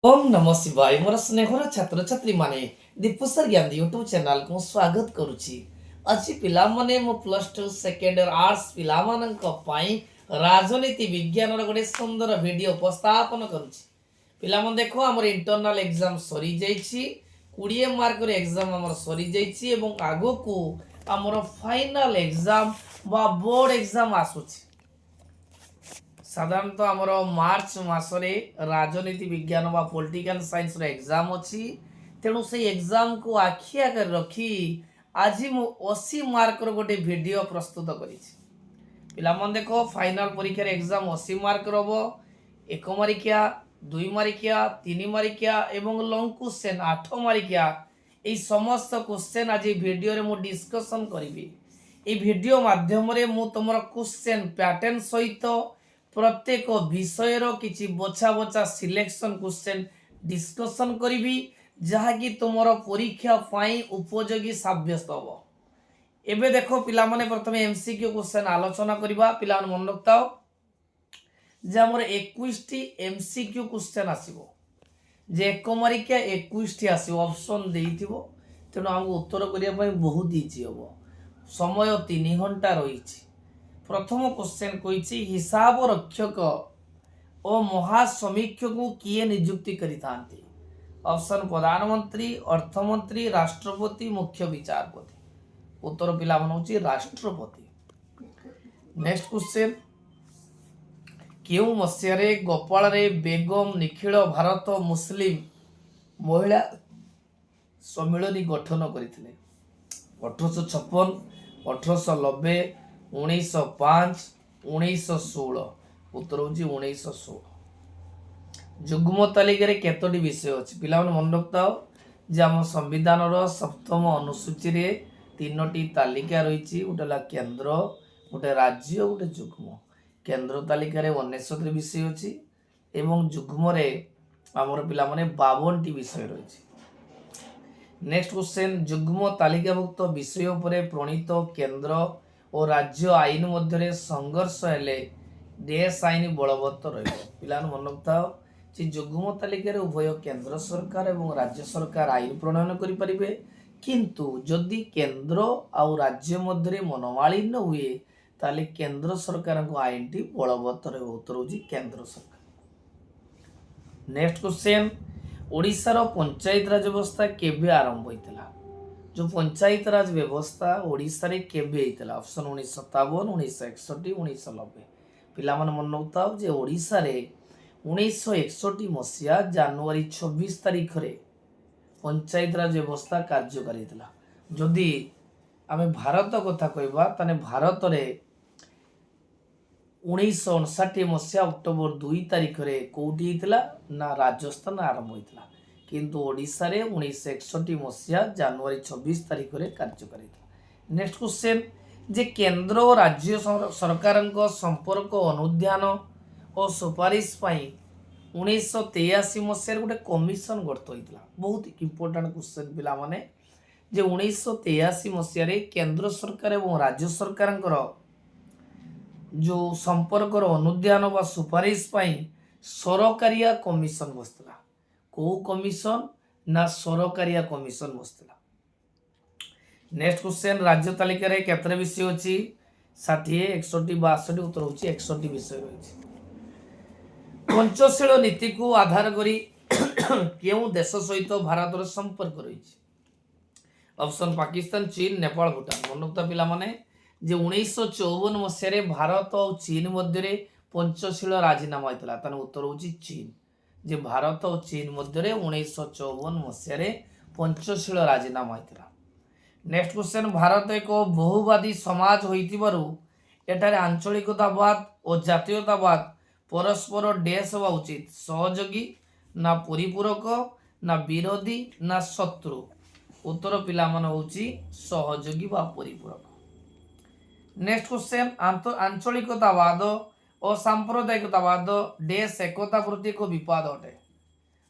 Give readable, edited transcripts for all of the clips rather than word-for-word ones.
ओम नमः शिवाय मोर स्नेहर छात्र छात्री माने दीपुसर ज्ञान यूट्यूब चैनल को स्वागत करुछि। अछि पिला माने मो प्लस 2 सेकेंड इयर आर्ट्स पिला मानक पई राजनीति विज्ञान रो गोटे सुंदर वीडियो उपस्थापन करुछि। पिला मन देखो हमर इंटरनल एग्जाम सरी जाईछि, 20 मार्क रो एग्जाम हमर सरी जाईछि एवं आगो को हमर फाइनल एग्जाम बा बोर्ड एग्जाम आसुछि। साधारणतः आमर मार्च मासरे राजनीति विज्ञान बा पॉलिटिकल साइंस रो एग्जाम अछि। तेणु से एग्जाम को आखि आगे रखी आज मु 80 मार्क रो गोटे वीडियो प्रस्तुत करिछि। पिला मन देखो फाइनल परीक्षा रे एग्जाम 80 मार्क रहबो। 1 मार्किया 2 मार्किया 3 मार्किया एवं लॉन्ग क्वेश्चन 8 मार्किया এই সমস্ত क्वेश्चन आज वीडियो रे मु डिस्कशन करिवि। এই ভিডিও মাধ্যমরে মু তোমার क्वेश्चन প্যাটার্ন সহিত प्रत्येक विषय किसी बछा बछा सिलेक्शन क्वेश्चन डिस्कशन करी जहाँकि तुम परीक्षा उपयोगी सब्यस्त हम। एबे देखो पिला माने प्रथम एमसीक्यू क्वेश्चन आलोचना करबा। पिला मन मन रखता जे हमर 21 टी एमसीक्यू क्वेश्चन आसीबो। जे 1 मार्किया 21 टी आसीबो ऑप्शन देइथिबो। तेणु हमको उत्तर करिया पई बहुत इजी हबो। समय 3 घंटा रहिछि। प्रथम क्वेश्चन कही हिसाब रक्षक और महासमीक्षक को किए नियुक्ति करिता। ऑप्शन प्रधानमंत्री, अर्थमंत्री, राष्ट्रपति, मुख्य विचारपति। उत्तर पिला होची राष्ट्रपति। नेक्स्ट क्वेश्चन क्यों मसीह गोपाल रे बेगम निखिल भारत मुस्लिम महिला सम्मिलनी गठन करथिले? 1856, 1890, 1905, 1916। उत्तर हूँ 1916। जुग्म तालिका केतोटी विषय अच्छी पिला मन रखता जे आम संविधान सप्तम अनुसूची रे 3टी तालिका रही। गोटे केंद्र, गोटे राज्य, गोटे जुग्म। केंद्र तालिका 69 विषय अच्छी एवं जुग्म आमर पिला 52टी विषय रही। नेक्स्ट क्वेश्चन जुग्म तालिकाभुक्त विषय पर प्रणीत केंद्र और राज्य आईन मध्य संघर्ष हेले देश आईन बलवत्तर पिला मन रखता जुग्म तालिकार उभय केंद्र सरकार और राज्य सरकार आईन प्रणयन करें। किंतु जदि केंद्र आउ राज्य मध्य मनोमालिन्य हुए ताले केंद्र सरकार को आईन टी बलवत्तर उत्तर हूँ केंद्र सरकार। नेक्स्ट क्वेश्चन ओडिशार पंचायत राज व्यवस्था केबे आरंभ होइतला? जो पंचायत राज व्यवस्था ओडिशा रे केबे होइतला? ऑप्शन 1957, 1961, 1990। पिला मन मन रखता जे ओडिशा रे 1961 मसिया जनवरी 26 तारिख रे पंचायत राज व्यवस्था कार्यकारी होइतला। जदि आमे भारत कथा कहबा ताने भारत रे 1959 मसिया अक्टोबर 2 तारिख रे कोउटी होइतला ना राजस्थान आरंभ होइतला। किंतु ओडिशा रे 1961 मसिया जनवरी 26 तारिख रे कार्यकारी था। नेक्स्ट क्वेश्चन जे केंद्र और राज्य सरकार संपर्क अनुध्यान और सुपारिश पाई 1983 मसिया गोटे कमिशन गठित होइतला। बहुत इंपोर्टेंट क्वेश्चन पिला माने जे 1983 मसिया रे केंद्र सरकार और राज्य सरकार जो संपर्क अनुध्यान व सुपारिश पाई सरकारिया कमिशन बसला। को कमिशन ना सरकारिया कमिशन बसला। नेक्स्ट क्वेश्चन राज्य तालिका रे केतरे विषय अछि? 60, 61, 62। उत्तर होची 61 विषय रही। पंचशील नीति को आधार करी केउ देश सहित भारत रो संपर्क रही? ऑप्शन पाकिस्तान, चीन, नेपाल, भूटान। मनोक्ता पिला माने जे 1954 मसिया रे भारत और चीन मध्य पंचशील राजीनामा होइतला। ताने उत्तर होची चीन। जे भारत और चीन मध्य 1954 मसीह पंचशील राजीनामा होइतला। नेक्स्ट क्वेश्चन भारत एक बहुवादी समाज होइतिबारु एटारे आंचलिकतावाद और जातीयतावाद परस्पर डैश होवा उचित? सहयोगी ना परिपूरक ना विरोधी ना शत्रु? उत्तर पिला मन होची सहयोगी बा परिपूरक। नेक्स्ट क्वेश्चन आंचलिकतावाद और सांप्रदायिकतावाद देश एकता प्रति एक विवाद अटे?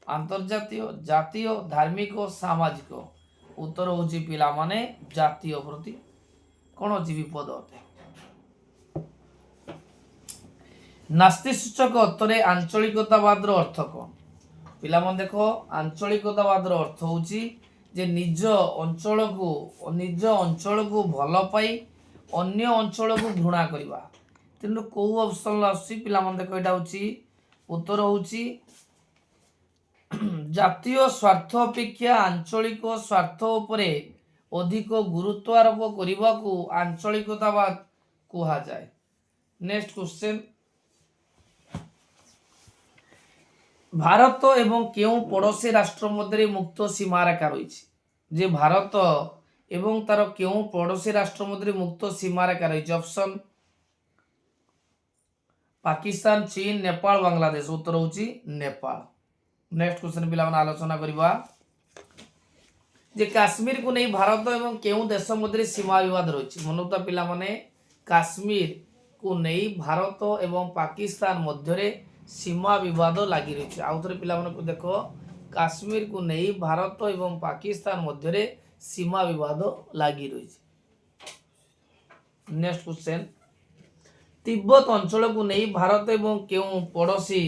अंतर्जातीय, जातीय, धार्मिक और सामाजिक? उत्तर होची पिला माने जातीय प्रति कौन होची विपद अटे? नास्ति सूचक अर्थरे आंचलिकतावाद अर्थ कौन? ପିଲାମାନେ ଦେଖ ଆଞ୍ଚଳିକତାବାଦର ଅର୍ଥ ହେଉଛି ଯେ ନିଜ ଅଞ୍ଚଳକୁ ଭଲ ପାଇ ଅନ୍ୟ ଅଞ୍ଚଳକୁ ଘୃଣା କରିବା। ତେଣୁ କେଉଁ ଅପସନ୍ ଆସୁଛି ପିଲାମାନେ ଦେଖ, ଏଇଟା ହେଉଛି ଉତ୍ତର ହେଉଛି ଜାତୀୟ ସ୍ୱାର୍ଥ ଅପେକ୍ଷା ଆଞ୍ଚଳିକ ସ୍ୱାର୍ଥ ଉପରେ ଅଧିକ ଗୁରୁତ୍ୱ ଆରୋପ କରିବାକୁ ଆଞ୍ଚଳିକତାବାଦ କୁହାଯାଏ। ନେକ୍ସଟ କ୍ୱେଶ୍ଚନ, ଭାରତ ଏବଂ କେଉଁ ପଡ଼ୋଶୀ ରାଷ୍ଟ୍ର ମଧ୍ୟରେ ମୁକ୍ତ ସୀମାରେଖା ରହିଛି? ଯେ ଭାରତ ଏବଂ ତାର କେଉଁ ପଡ଼ୋଶୀ ରାଷ୍ଟ୍ର ମଧ୍ୟରେ ମୁକ୍ତ ସୀମାରେଖା ରହିଛି? ଅପସନ ପାକିସ୍ତାନ, ଚୀନ, ନେପାଳ, ବାଂଲାଦେଶ। ଉତ୍ତର ହେଉଛି ନେପାଳ। ନେକ୍ସଟ କ୍ୱେଶ୍ଚନ ପିଲାମାନେ ଆଲୋଚନା କରିବା ଯେ କାଶ୍ମୀରକୁ ନେଇ ଭାରତ ଏବଂ କେଉଁ ଦେଶ ମଧ୍ୟରେ ସୀମା ବିବାଦ ରହିଛି? ମନୁତା ପିଲାମାନେ, କାଶ୍ମୀରକୁ ନେଇ ଭାରତ ଏବଂ ପାକିସ୍ତାନ ମଧ୍ୟରେ ସୀମା ବିବାଦ ଲାଗି ରହିଛି। ଆଉ ଥରେ ପିଲାମାନଙ୍କୁ ଦେଖ, କାଶ୍ମୀରକୁ ନେଇ ଭାରତ ଏବଂ ପାକିସ୍ତାନ ମଧ୍ୟରେ ସୀମା ବିବାଦ ଲାଗି ରହିଛି। ନେକ୍ସଟ କ୍ୱେଶ୍ଚନ, ତିବ୍ବତ ଅଞ୍ଚଳକୁ ନେଇ ଭାରତ ଏବଂ କେଉଁ ପଡ଼ୋଶୀ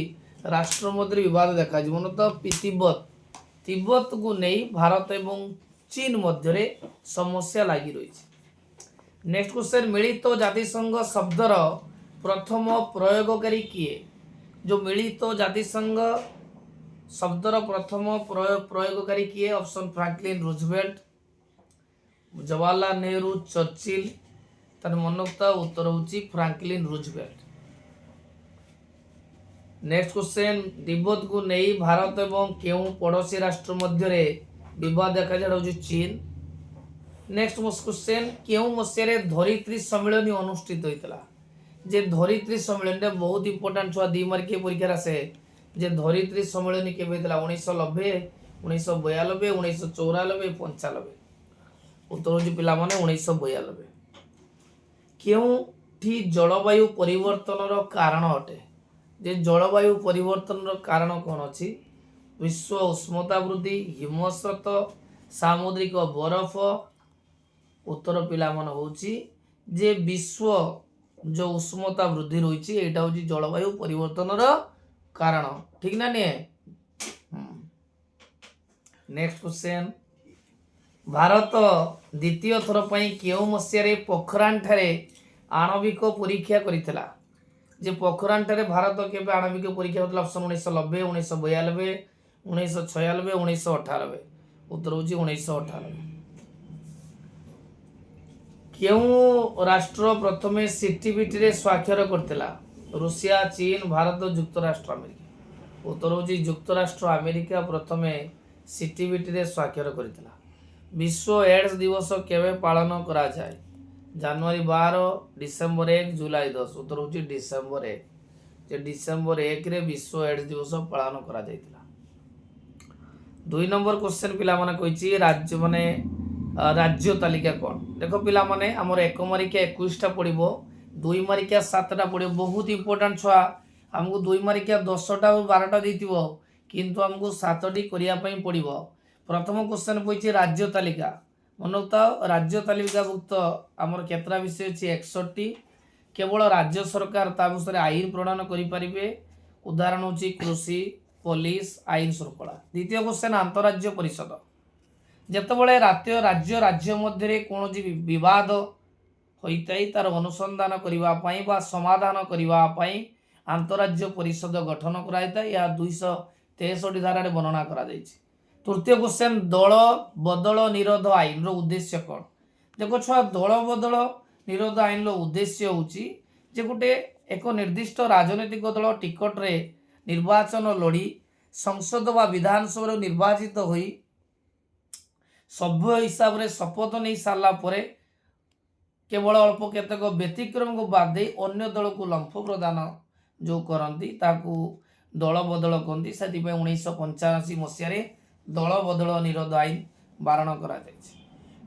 ରାଷ୍ଟ୍ର ମଧ୍ୟରେ ବିବାଦ ଦେଖାଯିବ? ତ ତିବ୍ବତକୁ ନେଇ ଭାରତ ଏବଂ ଚୀନ ମଧ୍ୟରେ ସମସ୍ୟା ଲାଗି ରହିଛି। ନେକ୍ସଟ କ୍ୱେଶ୍ଚନ, ମିଳିତ ଜାତିସଂଘ ଶବ୍ଦର ପ୍ରଥମ ପ୍ରୟୋଗକାରୀ କିଏ? जो मिलित जातिसंघ शब्दर प्रथम प्रयोगकारी किए? Option Franklin Roosevelt, Jawaharlal Nehru, Churchill. तार मनोक्ता उत्तर होची Franklin Roosevelt. Next question, Tibet को नहीं भारत एवं केउ पड़ोसी राष्ट्र मध्य विवाद देखा जाए चीन। नेक्स्ट क्वेश्चन, केउ मसीह धरित्री सम्मेलन अनुष्ठित होता? जे धरित्री सम्मेलन बहुत इंपोर्टेंट छुआ 2 मार्किया परीक्षा आसे। जे धरित्री सम्मेलन के 1990, 1992, 1994, 95। उत्तर हो पिला माने 1992। केउठी जलवायु परिवर्तन कारण अटे? जे जलवायु परिवर्तन कारण कौन अच्छी? विश्व उष्णता वृद्धि, हिमस्रोत, सामुद्रिक बरफ। उत्तर पिला मन होची जे विश्व जो उष्णता वृद्धि रही है यहाँ हूँ जलवायु परिवर्तन कारण। ठीक ना नहीं? नेक्स्ट क्वेश्चन, भारत द्वितीय थर पर केउ मसीह पोखरान ठारे आणविक परीक्षा करितला? जे पोखरान ठारे भारत केबे आणविक परीक्षा करतला? ऑप्शन 1990, 1992, 1996, 1998। उत्तर होची 1998। केउ राष्ट्र प्रथमे सीटीबीटी रे स्वाक्षर करथिला? रूसिया, चीन, भारत, युक्तराष्ट्र अमेरिका। उत्तर होची युक्तराष्ट्र अमेरिका प्रथमे सीटीबीटी रे स्वाक्षर करथिला। विश्व एड्स दिवस केबे पालन करा जाय? जनवरी 12, डिसेंबर 1, जुलाई 10। उत्तर होची डिसेंबर 1। जे डिसेंबर 1 रे विश्व एड्स दिवस पालन करा जायतिला। 2 नंबर क्वेश्चन पिला माने कहिची राज्य माने राज्य तालिका कौन? देखो पिला माने हमर 1 मार्किया 21टा पड़िबो, 2 मार्किया 7टा पड़िबो। बहुत इंपोर्टेंट छुआ, हमको 2 मार्किया 10टा और 12टा देथिबो, किंतु हमको 7टी करिया पई पड़िबो। प्रथम क्वेश्चन पइछि राज्य तालिका। मनोता राज्य तालिकाभुक्त हमर केतरा विषय अछि? 61टी। केवल राज्य सरकार ता विषय आईन प्रणयन करि परिबे। उदाहरण होछि कृषि, पुलिस, आईन श्रृंखला। द्वितीय क्वेश्चन, अंतरराज्य परिषद। जेतबळे राज्य राज्य मध्य कौन विवाद होता है तार अनुसंधान करने बा समाधान करने अंतरराज्य परिषद गठन कराइता। यह 263 धारा वर्णना करा जायछि। तृतीय क्वेश्चन, दल बदल निरोध आईन रो उद्देश्य कौन? देखो छुआ, दल बदल निरोध आईन रो उद्देश्य होछि जे गोटे एक निर्दिष्ट राजनैतिक दल टिकट रे निर्वाचन लड़ी संसद व विधानसभा निर्वाचित होई सभ्य हिसाब से शपथ नहीं सारा पर केवल अल्प केतक व्यतिक्रम को बाद दे अन्य दल को लंफ प्रदान जो करती दल बदल कहती। से 1985 मसीह दल बदल निरोध आईन बारण करा जायछि।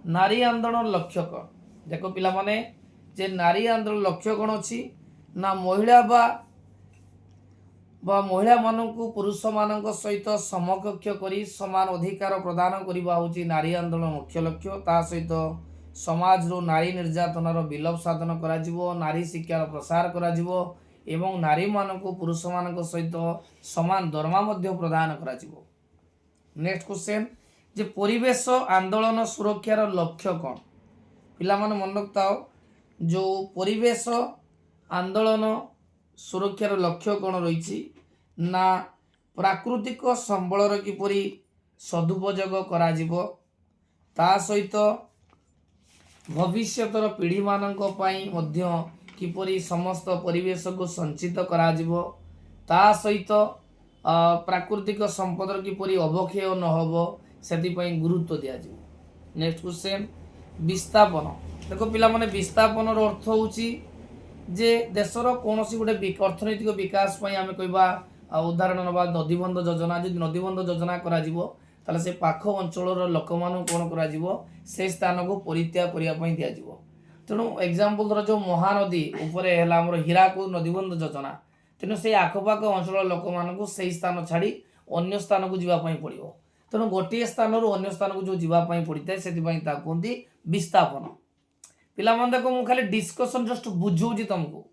नारी आंदोलन लक्ष्य कौन? देखो पिला माने जे नारी आंदोलन लक्ष्य कौन अच्छी ना महिला मानू पुरुष मान सहित समकक्ष करी समान अधिकार प्रदान करने हूँ नारी आंदोलन मुख्य लक्ष्य। ता सहित समाज रो नारी निर्यातनार विलोप साधन करा, नारी शिक्षार प्रसार करा, एवं नारी मानक पुरुष मान सहित समान दरमा मध्य प्रदान करा जिवो। नेक्स्ट क्वेश्चन जे परिवेश आंदोलन सुरक्षार लक्ष्य कौन पिला मन मन रखता जो परिवेश आंदोलन सुरक्षार लक्ष्य कौन रही ना प्राकृतिक संबलर किपरि सदुपयोग करा जिवो ता सहित भविष्यतर पीढ़ी मानक पई मध्य किपरि समस्त परिवेश को संचित करा जिवो ता सहित प्राकृतिक संपदर किपरि अवक्षय न होबो सेति पई गुरुत्व दिया जिवो। नेक्स्ट क्वेश्चन विस्थापन देखो पिला माने विस्थापन रो अर्थ होउची जे देशर कोनोसी गोटे अर्थनैतिक विकास पई आमे कहबा उदाहरण नबा नदीबंध योजना जदि नदीबंध योजना करा जिवो ताले से पाख अंचलर लोक मानु कोन करा जिवो से स्थान को परित्याग करिया पई दिया जिवो। तेणु एग्जांपल धर जो महानदी उपरे हैला हमर हीराकुद नदीबंध योजना तेणु से आखपाख अंचल लोक मानकु से स्थान छाड़ी अन्य स्थान को जीवा पई पड़िवो। तेणु गोटे स्थान रु अन्य स्थान को जो जीवा पई पड़िताय सेति पई ता कोंदी विस्थापन। पिला मन देखो मु खाली डिस्कशन जस्ट बुझौजी तुमको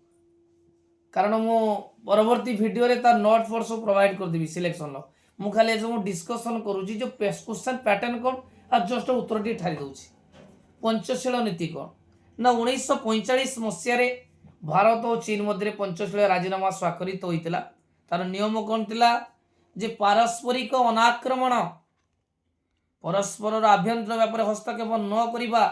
कारण मु परवर्ती वीडियो रे ता नोट फॉर सो प्रोवाइड कर देबी सिलेक्शन लो मु खाली जो डिस्कशन करूची जो क्वेश्चन पैटर्न कोन आ जस्ट उत्तर टी ठारी दउची। पंचशील नीति कोन ना 1945 मसिया रे भारत और चीन मध्य पंचशील राजीनामा स्वाक्षरित होइतिला। तार नियम कोन तिला जे पारस्परिक अनाक्रमण परस्पर आभ्यंतर व्यापार हस्तक्षेप न करिबा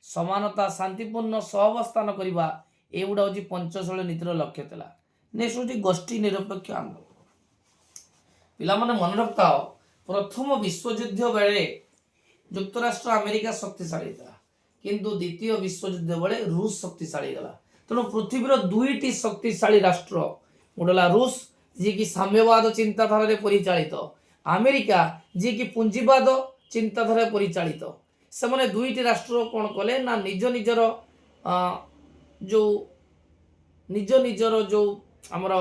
समानता शांतिपूर्ण सहअवस्थान करिबा एगुड़ा हूँ पंचशील नीतिर लक्ष्य था। नेक्स्ट हूँ गोष्ठी निरपेक्ष आंदोलन पिला माने मन रखता प्रथम विश्वयुद्ध बेले युक्तराष्ट्र अमेरिका शक्तिशाली था किंतु द्वितीय विश्वयुद्ध बेले रूस शक्तिशाली गला। तेणु पृथ्वीर दुईटी शक्तिशाली राष्ट्र गोटे रूस जी की साम्यवाद चिंताधारा परिचालित अमेरिका जी की पुंजीवाद चिंताधारा परिचालित से मैंने दुईटी राष्ट्र कौन कले ना निज निजर जो निज निजर जो आमर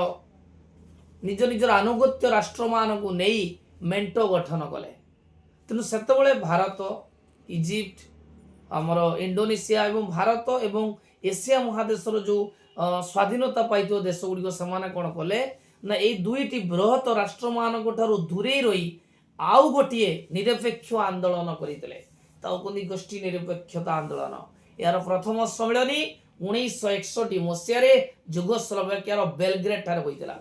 निज निजर आनुगत्य राष्ट्र मान को नहीं मेंट गठन कले। तेणु सेतबेले भारत इजिप्ट आमर इंडोनेशिया एवं भारत एवं एशिया महादेशर जो स्वाधीनता पाई देश गुड़िक से कौन कले ना ये दुईटी बृहत राष्ट्र मान दूरे रही आउ गोटे निरपेक्ष आंदोलन करते गोष्ठी निरपेक्षता आंदोलन यार प्रथम सम्मेलन 1961 मसीह जुगोस्लोवाकिया बेलग्रेड ठारे होइतिला।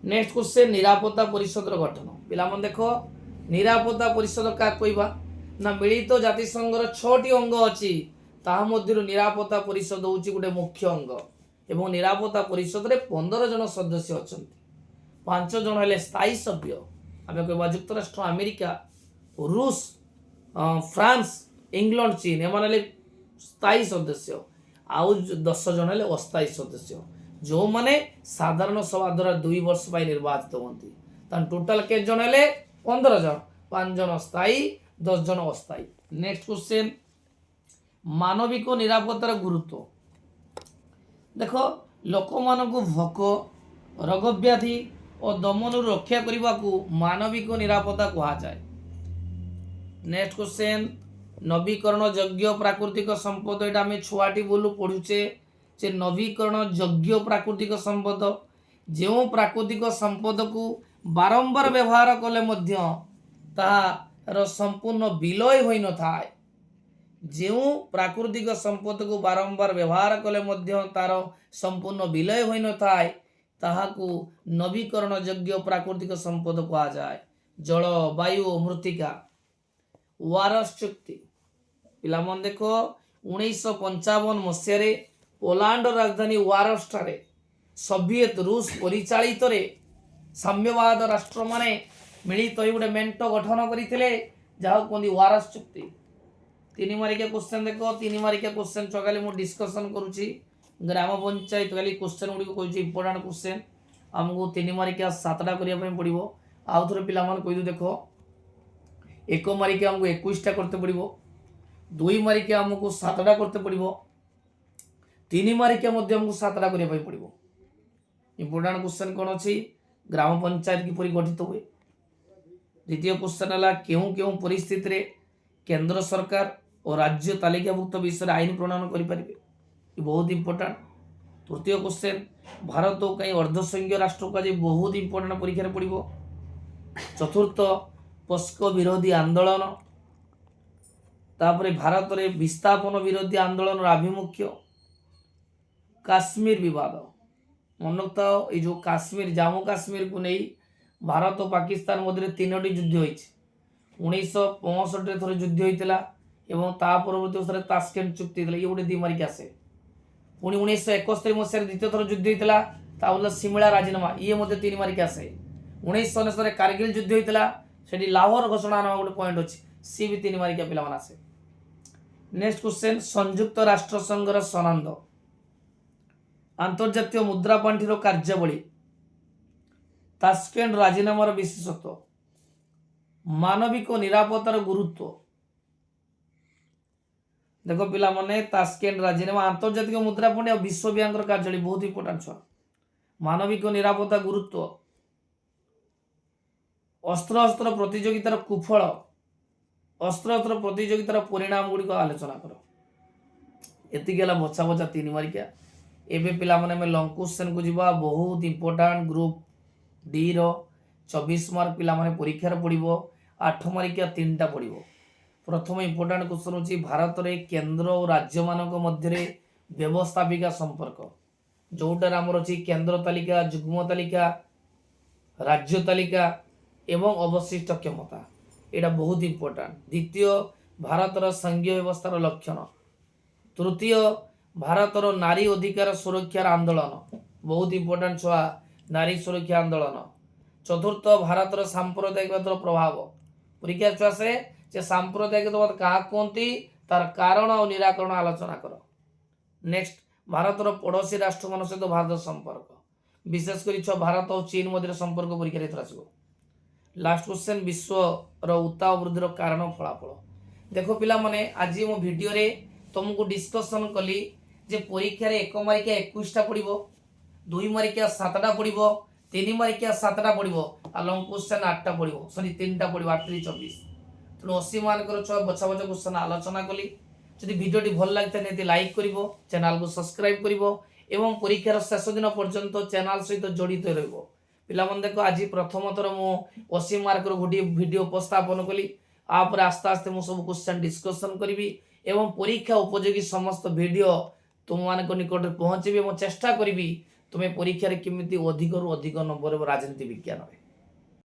नेक्स्ट क्वेश्चन निरापत्ता परिषद गठन पिला मन देखो निरापत्ता परिषद का कहबा ना मिलित जातिसंघर 6टी अंग अछि ताहा मध्यरु निरापत्ता परिषद होउची गोटे मुख्य अंग एवं निरापत्ता परिषद रे 15 जन सदस्य अछंती 5 जन हेले स्थायी सभ्य आमे कहबा युक्तराष्ट्र अमेरिका रूस फ्रांस इंग्लैंड चीन एमाने स्थायी सदस्य आउ 10 जन हेले अस्थायी सदस्य जो माने साधारण सभा द्वारा 2 वर्ष पाई निर्वाचित होती टोटाल के जन हेले 15 जन 5 जन स्थायी 10 जन अस्थायी। नेक्स्ट क्वेश्चन मानविक निरापत्तार गुरुत्व देखो लोक मानकु भोक रोग व्याधि और दमन रक्षा करने को मानविक निरापत्ता कहा जाए। नेक्स्ट क्वेश्चन नवीकरण योग्य प्राकृतिक संपद एटा आम छुआटी बोलू पढ़ुचे जे नवीकरण योग्य प्राकृतिक संपद जो प्राकृतिक संपद को बारंबार व्यवहार कले मध्य तार संपूर्ण विलय होई न थाए जो प्राकृतिक संपद को बारंबार व्यवहार कले मध्य तार संपूर्ण विलय होई न थाए ताहाकू नवीकरण योग्य प्राकृतिक संपद कहा जाए। जल वायु मृत्तिका वारस चुक्ति पिला मन देखो 1955 मसीह पोलैंड राजधानी वारस ठारे सोवियत रूस परिचालित रे साम्यवाद राष्ट्र माने मिलित होई गोटे मेंट गठन करथिले जाहा कोंदी वारस चुक्ति। 3 मारिका क्वेश्चन देखो 3 मारिका क्वेश्चन चकाली मु डिस्कशन करूची ग्राम पंचायत खाली क्वेश्चन गुडी को इंपोर्टेंट क्वेश्चन हमको 3 मारिका 7टा करिया पई पड़िबो आउ थोड़े पिला मन कहि देखो 1 मारिका हमको 21टा करते पड़िबो 2 मारिका हमको 7टा करते पड़िबो 3 मारिका मध्ये हमको 7टा करिया पई पड़िबो। इंपोर्टेंट क्वेश्चन कोन अछि ग्राम पंचायत की परि गठित हुए। द्वितीय क्वेश्चन हला केउ केउ परिस्थिति रे केंद्र सरकार और राज्य तालिकाभुक्त विषय आईन प्रणयन करि परिबे बहुत इंपोर्टेंट। तृतीय क्वेश्चन भारत कहीं अर्धसंघीय राष्ट्र को आज बहुत इंपोर्टेंट परीक्षा पड़ो। चतुर्थ पोस्को विरोधी आंदोलन, तापर भारत में विस्थापन विरोधी आंदोलन आभिमुख्य, काश्मीर विवाद। मन रखता ये जो काश्मीर जम्मू काश्मीर को नहीं भारत और पाकिस्तान मध्य 3टी युद्ध होती। 1965 थर युद्ध होता और ता परवर्त वर्ष तास्केंट चुक्ति ये गोटे द्विमारिक आसे। पुणी 1971 मसीह द्वितीय थर युद्ध होता सिमला राजीनामा ये 3 मारिक आसे। 1999 कारगिल युद्ध होता से लाहौर घोषणानामा गोटे पॉइंट अच्छी सी भी 3 मारिका पिला आसे। नेक्स्ट क्वेश्चन संयुक्त राष्ट्र संघर सनंद, अंतर्जातीय मुद्रा पांठिर कार्यावली, तास्केंट राजीनामार विशेषत्व, मानविक निरापत्तार गुरुत्व। देखो पिला माने तास्केंट राजीनामा अंतर्जातिक मुद्रा पांठि और विश्व बैंक कार्यावली बहुत इंपोर्टेंट छुआ। मानविक निरापत्ता गुरुत्व, अस्त्र अस्त्र प्रतियोगितार कुफल, अस्त्र अस्त्र प्रतियोगितार परिणाम गुड़िक आलोचना कर। एतिक बछा बछा 3 मारिका। एबे पिला माने लंग क्वेश्चन को जीवा बहुत इंपोर्टेंट ग्रुप डी रो 24 मार्क पिला माने परीक्षा पड़ो। 8 मारिका 3टा पड़ो। प्रथम इंपोर्टेंट क्वेश्चन होची भारत रे केंद्र और राज्य मानक मध्य व्यवस्थापिका संपर्क, जोटार आमर अच्छी केंद्र तालिका, जुग्म तालिका, राज्य तालिका एवं अवशिष्ट क्षमता, यहाँ बहुत इंपोर्टेंट। द्वितीय भारतर संघीय व्यवस्थार लक्षण। तृतीय भारतर नारी अधिकार सुरक्षार आंदोलन, बहुत इंपोर्टेंट छुआ नारी सुरक्षा आंदोलन। चतुर्थ भारतर सांप्रदायिकवादर प्रभाव। परीक्षा छुआ से सांप्रदायिकवाद क्या कहती तार कारण और निराकरण आलोचना कर। नेक्स्ट भारतर पड़ोसी राष्ट्र मान सहित भारत संपर्क, विशेषकर छुआ भारत और चीन मध्य संपर्क परीक्षा आसो। लास्ट क्वेश्चन विश्व उत्ताप वृद्धि कारण फलाफल। देखो पिला माने आज मो वीडियो रे तुमको डिस्कशन कली जे परीक्षा रे 1 मारिका 21टा पड़ो, 2 मारिका 7टा पड़ो, 3 मारिका 7टा पड़ो और लंग क्वेश्चन 8टा पड़ो, सॉरी 3टा पड़ो 8 3 24। तेणु 80 मार्क छुआ बछा बछा क्वेश्चन आलोचना कली। जदि वीडियोटी भल लगता है लाइक करिवो, चैनल को सब्सक्राइब करिवो एवं परीक्षार शेष दिन पर्यंत चैनल सहित जड़ित रहिबो। पिला मन देखो आज प्रथम थर मु 80 मार्क गोटे वीडियो उपस्थापन कली। आपर आस्ते आस्ते मु सब क्वेश्चन डिस्कशन करी एवं परीक्षा उपयोगी समस्त वीडियो तुम मान निकट पहुँचे। चेष्टा करी तुम्हें परीक्षा केमी अधिक रु अधिक नंबर राजनीति विज्ञान।